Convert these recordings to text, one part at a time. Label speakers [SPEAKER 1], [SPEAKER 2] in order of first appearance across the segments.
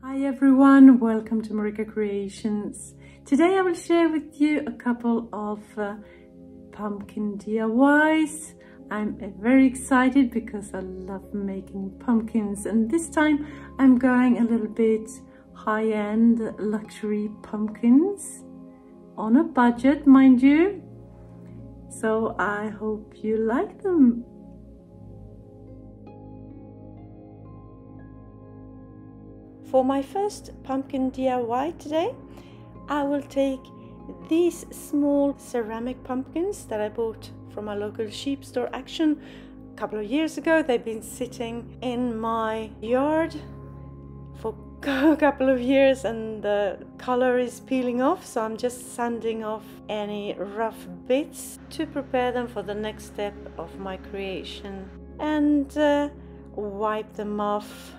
[SPEAKER 1] Hi everyone, welcome to MarikaCreations. Today I will share with you a couple of pumpkin DIYs. I'm very excited because I love making pumpkins, and this time I'm going a little bit high-end luxury pumpkins on a budget, mind you. So I hope you like them. For my first pumpkin DIY today, I will take these small ceramic pumpkins that I bought from a local sheep store Action a couple of years ago. They've been sitting in my yard for a couple of years and the color is peeling off, so I'm just sanding off any rough bits to prepare them for the next step of my creation and wipe them off.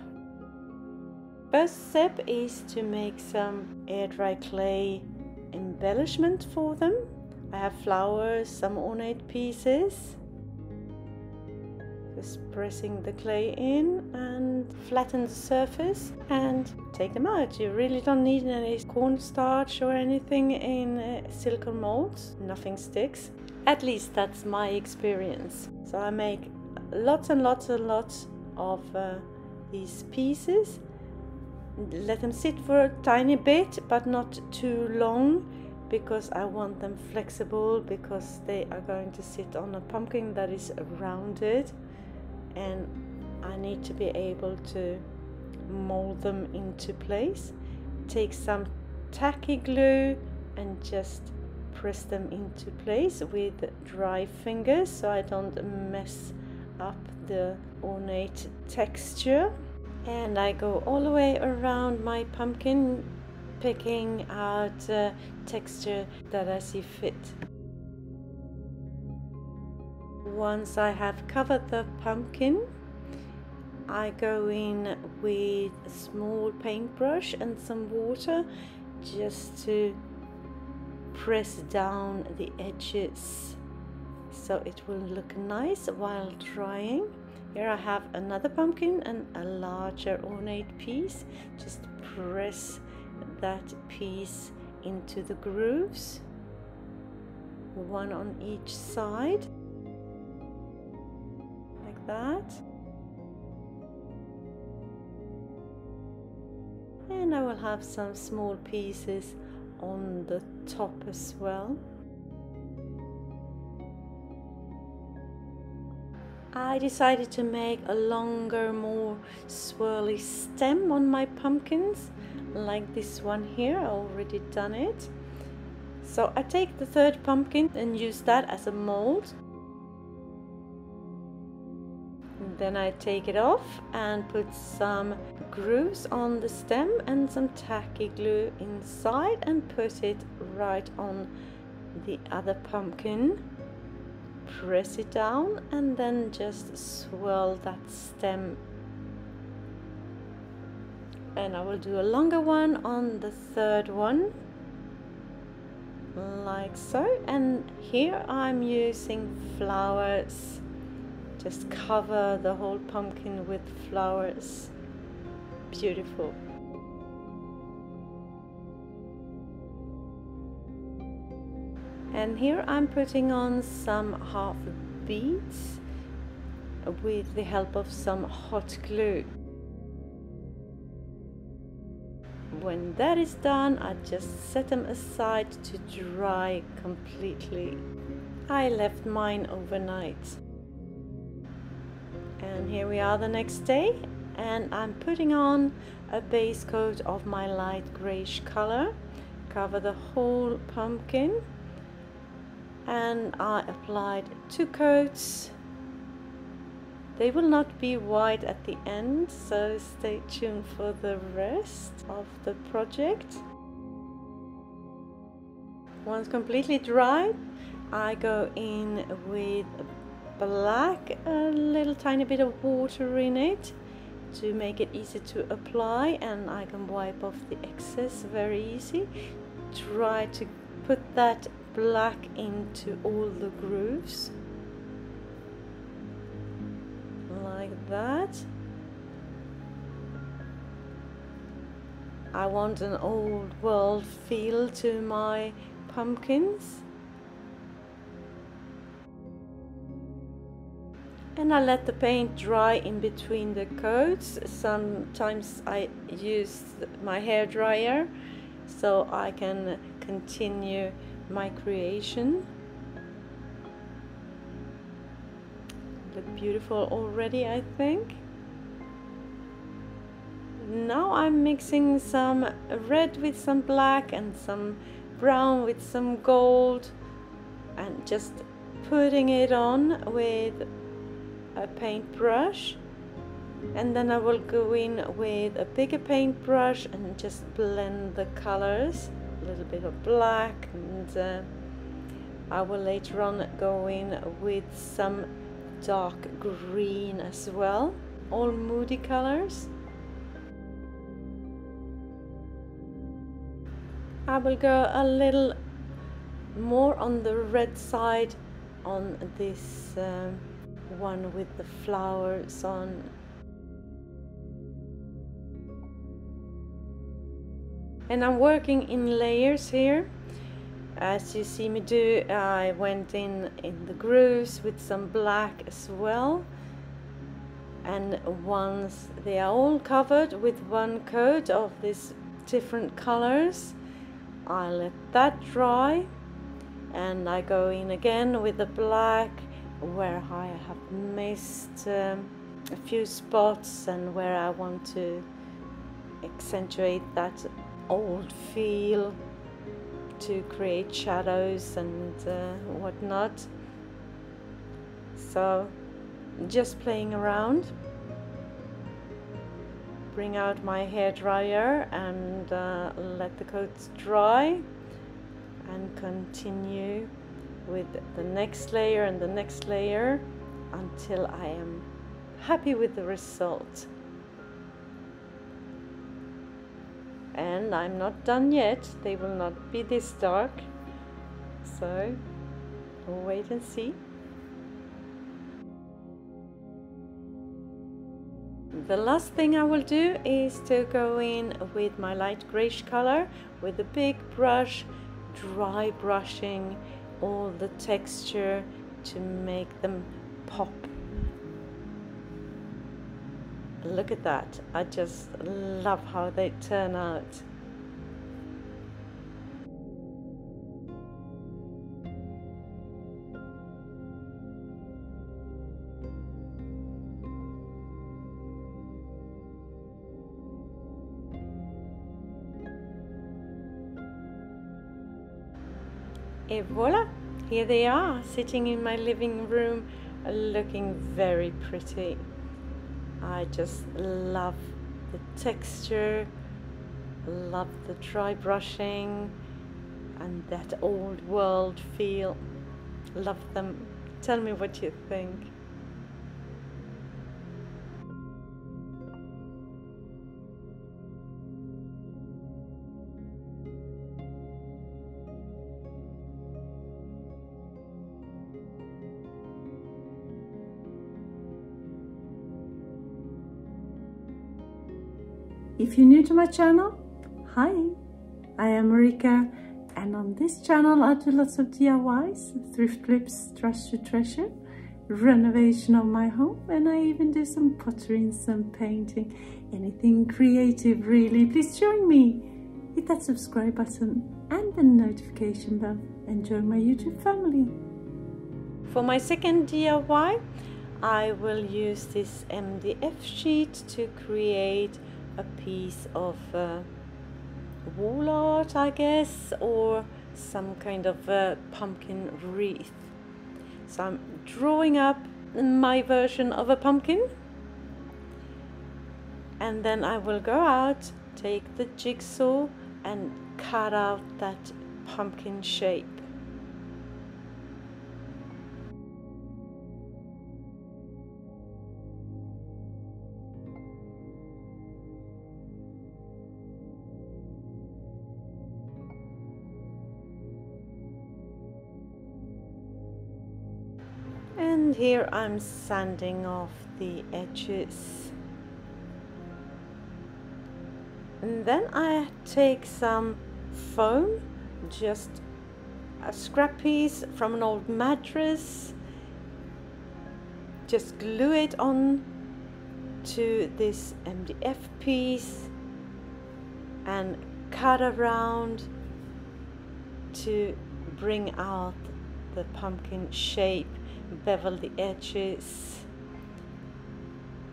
[SPEAKER 1] First step is to make some air dry clay embellishment for them. I have flowers, some ornate pieces. Just pressing the clay in and flatten the surface and take them out. You really don't need any cornstarch or anything in silicone molds. Nothing sticks. At least that's my experience. So I make lots and lots and lots of these pieces. Let them sit for a tiny bit, but not too long, because I want them flexible, because they are going to sit on a pumpkin that is rounded and I need to be able to mold them into place. Take some tacky glue and just press them into place with dry fingers so I don't mess up the ornate texture. And I go all the way around my pumpkin, picking out texture that I see fit. Once I have covered the pumpkin, I go in with a small paintbrush and some water just to press down the edges so it will look nice while drying. Here I have another pumpkin and a larger ornate piece. Just press that piece into the grooves, one on each side, like that. And I will have some small pieces on the top as well. I decided to make a longer, more swirly stem on my pumpkins, like this one here. I already done it. So I take the third pumpkin and use that as a mold. And then I take it off and put some grooves on the stem and some tacky glue inside and put it right on the other pumpkin. Press it down and then just swirl that stem, and I will do a longer one on the third one, like so. And here I'm using flowers, just cover the whole pumpkin with flowers. Beautiful. And here I'm putting on some half beads with the help of some hot glue. When that is done, I just set them aside to dry completely. I left mine overnight. And here we are the next day, and I'm putting on a base coat of my light grayish color. Cover the whole pumpkin. And I applied 2 coats. They will not be white at the end, so stay tuned for the rest of the project. Once completely dry, I go in with black, a little tiny bit of water in it to make it easy to apply, and I can wipe off the excess very easy. Try to put that black into all the grooves, like that. I want an old world feel to my pumpkins. And I let the paint dry in between the coats. Sometimes I use my hair dryer so I can continue my creation. Look beautiful already, I think. Now I'm mixing some red with some black and some brown with some gold and just putting it on with a paintbrush, and then I will go in with a bigger paintbrush and just blend the colors, a little bit of black, and I will later on go in with some dark green as well, all moody colors. I will go a little more on the red side on this one with the flowers on. And I'm working in layers here. As you see me do, I went in the grooves with some black as well. And once they are all covered with one coat of these different colors, I let that dry, and I go in again with the black where I have missed a few spots and where I want to accentuate that old feel to create shadows and whatnot. So just playing around. Bring out my hair dryer and let the coats dry, and continue with the next layer and the next layer until I am happy with the result. And I'm not done yet, they will not be this dark, so we'll wait and see. The last thing I will do is to go in with my light greyish color with a big brush, dry brushing all the texture to make them pop. Look at that, I just love how they turn out. Et voila, here they are, sitting in my living room, looking very pretty. I just love the texture, love the dry brushing and that old world feel. Love them. Tell me what you think. If you're new to my channel, hi, I am Marika, and on this channel I do lots of DIYs, thrift flips, trash to treasure, renovation of my home, and I even do some pottery and some painting, anything creative really. Please join me, hit that subscribe button and the notification bell and join my YouTube family. For my second DIY, I will use this MDF sheet to create a piece of wall art, I guess, or some kind of pumpkin wreath. So I'm drawing up my version of a pumpkin, and then I will go out, take the jigsaw and cut out that pumpkin shape. And here I'm sanding off the edges. And then I take some foam, just a scrap piece from an old mattress, just glue it on to this MDF piece and cut around to bring out the pumpkin shape, bevel the edges,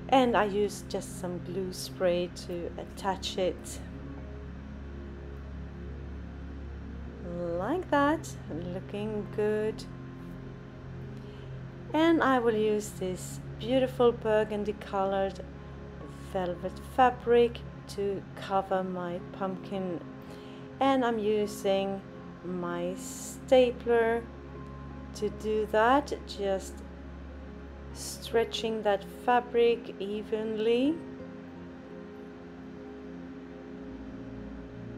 [SPEAKER 1] and I use just some glue spray to attach it like that, looking good. And I will use this beautiful burgundy colored velvet fabric to cover my pumpkin, and I'm using my stapler to do that, just stretching that fabric evenly,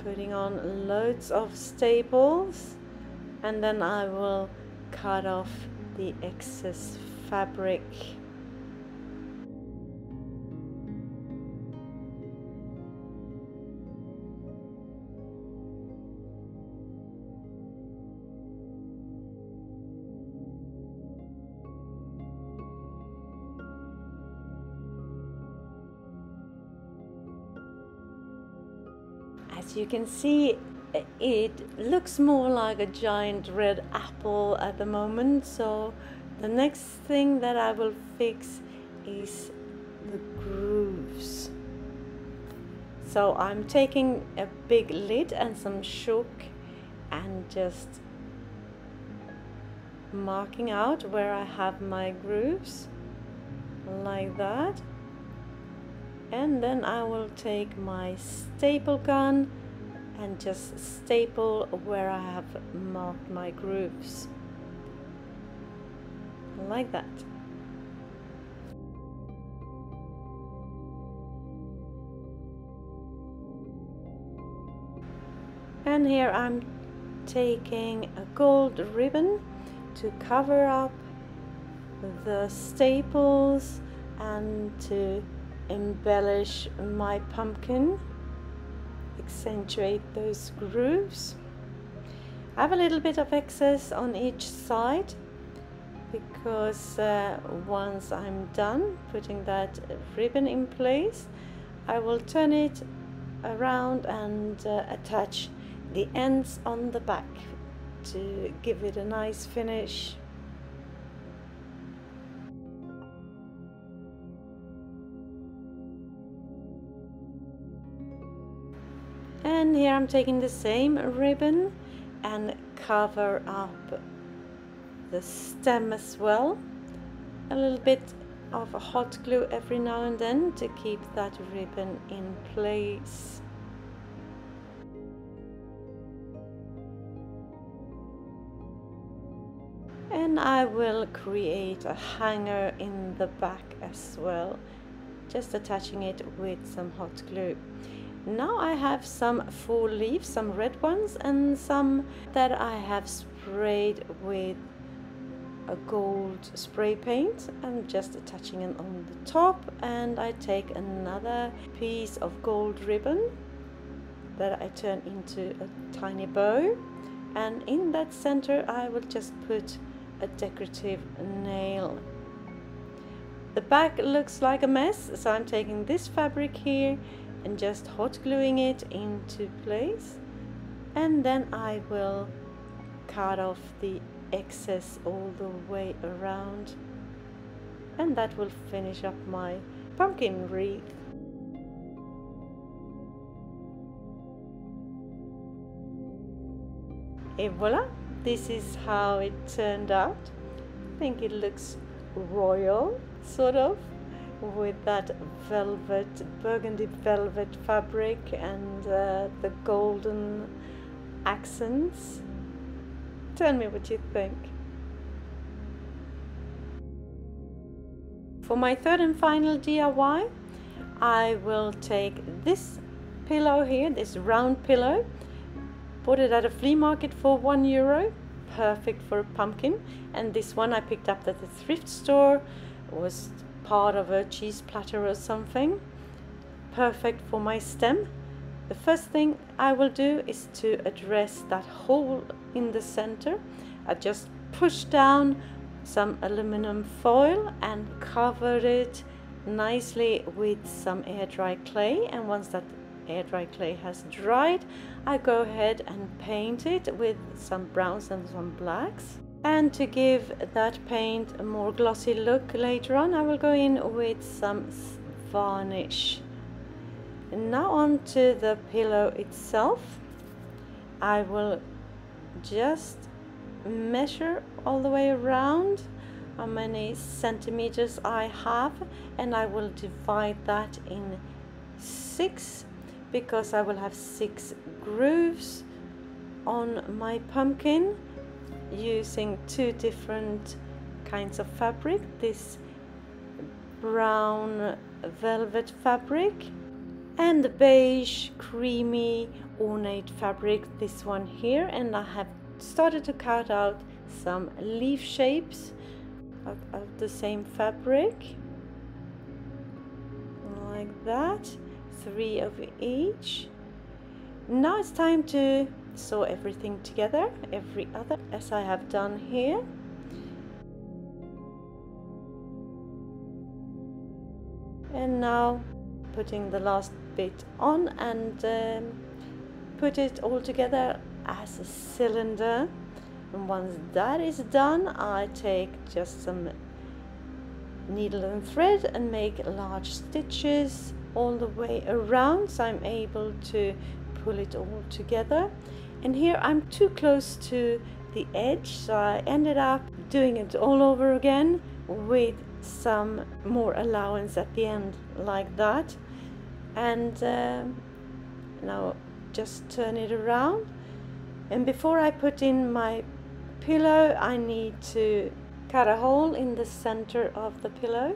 [SPEAKER 1] putting on loads of staples, and then I will cut off the excess fabric. As you can see, it looks more like a giant red apple at the moment, so the next thing that I will fix is the grooves. So I'm taking a big lid and some chalk and just marking out where I have my grooves like that. And then I will take my staple gun and just staple where I have marked my grooves like that. And here I'm taking a gold ribbon to cover up the staples and to embellish my pumpkin, accentuate those grooves. I have a little bit of excess on each side because once I'm done putting that ribbon in place, I will turn it around and attach the ends on the back to give it a nice finish. And here I'm taking the same ribbon and cover up the stem as well. A little bit of hot glue every now and then to keep that ribbon in place. And I will create a hanger in the back as well, just attaching it with some hot glue. Now I have some fall leaves, some red ones and some that I have sprayed with a gold spray paint. I'm just attaching it on the top, and I take another piece of gold ribbon that I turn into a tiny bow, and in that center I will just put a decorative nail. The back looks like a mess, so I'm taking this fabric here and just hot gluing it into place, and then I will cut off the excess all the way around, and that will finish up my pumpkin wreath. Et voila, this is how it turned out. I think it looks royal, sort of, with that velvet, burgundy velvet fabric and the golden accents. Tell me what you think. For my third and final DIY, I will take this pillow here, this round pillow, bought it at a flea market for €1, perfect for a pumpkin, and this one I picked up at the thrift store, was part of a cheese platter or something, perfect for my stem. The first thing I will do is to address that hole in the center. I just push down some aluminum foil and cover it nicely with some air dry clay, and once that air dry clay has dried, I go ahead and paint it with some browns and some blacks. And to give that paint a more glossy look later on, I will go in with some varnish. And now on to the pillow itself. I will just measure all the way around how many centimeters I have, and I will divide that in 6 because I will have 6 grooves on my pumpkin using 2 different kinds of fabric, this brown velvet fabric and the beige creamy ornate fabric, this one here. And I have started to cut out some leaf shapes of the same fabric like that, 3 of each. Now it's time to sew everything together, every other, as I have done here. And now putting the last bit on and put it all together as a cylinder. And once that is done, I take just some needle and thread and make large stitches all the way around, so I'm able to pull it all together. And here I'm too close to the edge, so I ended up doing it all over again with some more allowance at the end like that. And now just turn it around, and before I put in my pillow, I need to cut a hole in the center of the pillow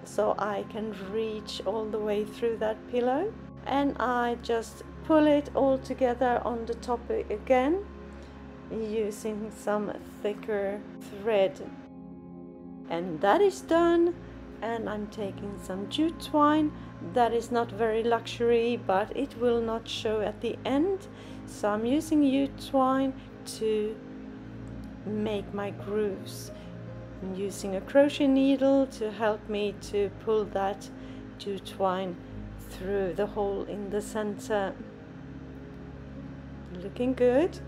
[SPEAKER 1] so I can reach all the way through that pillow. And I just pull it all together on the top again using some thicker thread. And that is done. And I'm taking some jute twine. That is not very luxury, but it will not show at the end, so I'm using jute twine to make my grooves. I'm using a crochet needle to help me to pull that jute twine through the hole in the center. Looking good.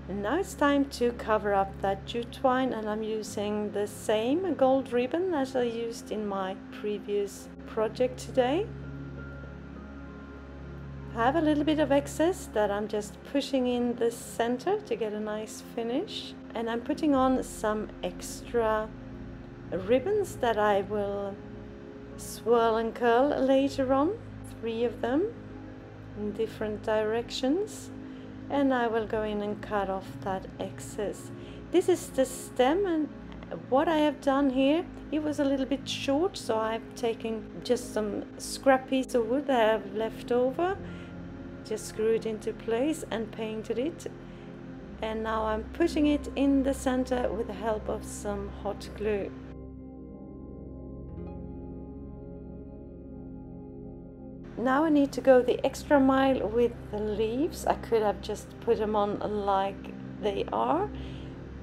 [SPEAKER 1] And now it's time to cover up that jute twine, and I'm using the same gold ribbon as I used in my previous project today. I have a little bit of excess that I'm just pushing in the center to get a nice finish, and I'm putting on some extra ribbons that I will swirl and curl later on, 3 of them in different directions. And I will go in and cut off that excess. This is the stem, and what I have done here, it was a little bit short, so I've taken just some scrap piece of wood that I have left over, just screwed into place and painted it. And now I'm putting it in the center with the help of some hot glue. Now I need to go the extra mile with the leaves. I could have just put them on like they are,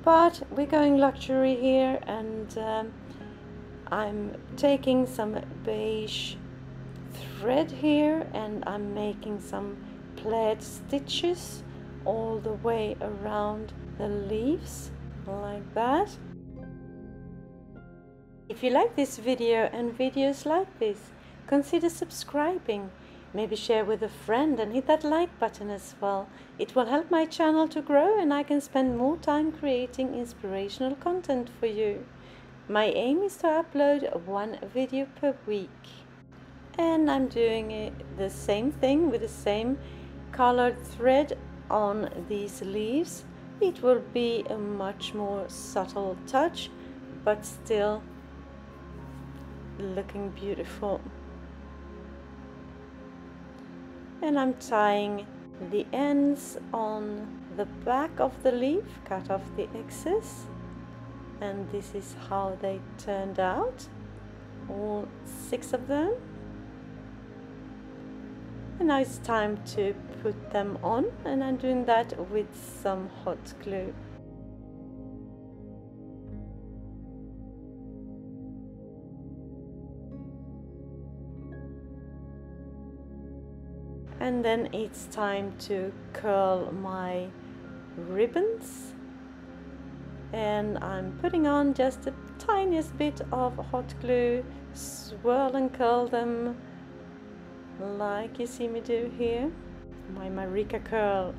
[SPEAKER 1] but we're going luxury here, and I'm taking some beige thread here and I'm making some plaid stitches all the way around the leaves like that. If you like this video and videos like this, consider subscribing, maybe share with a friend and hit that like button as well. It will help my channel to grow and I can spend more time creating inspirational content for you. My aim is to upload 1 video per week. And I'm doing the same thing with the same colored thread on these leaves. It will be a much more subtle touch, but still looking beautiful. And I'm tying the ends on the back of the leaf, cut off the excess, and this is how they turned out, all 6 of them. And now it's time to put them on, and I'm doing that with some hot glue. And then it's time to curl my ribbons, and I'm putting on just the tiniest bit of hot glue, swirl and curl them like you see me do here. My Marika curl.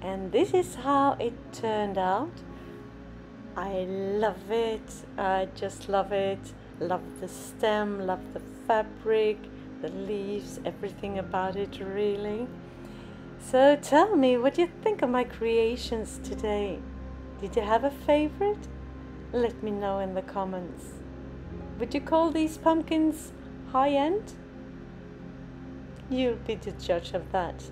[SPEAKER 1] And this is how it turned out. I love it. I just love it. Love the stem, love the fabric, the leaves, everything about it really. So tell me, what do you think of my creations today? Did you have a favorite? Let me know in the comments. Would you call these pumpkins high-end? You'll be the judge of that.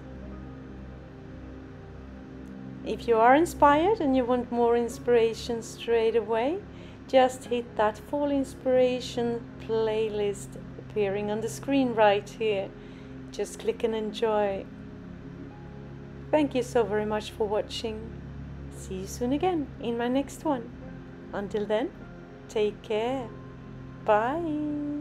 [SPEAKER 1] If you are inspired and you want more inspiration straight away, just hit that fall inspiration playlist appearing on the screen right here. Just click and enjoy. Thank you so very much for watching. See you soon again in my next one. Until then, take care. Bye.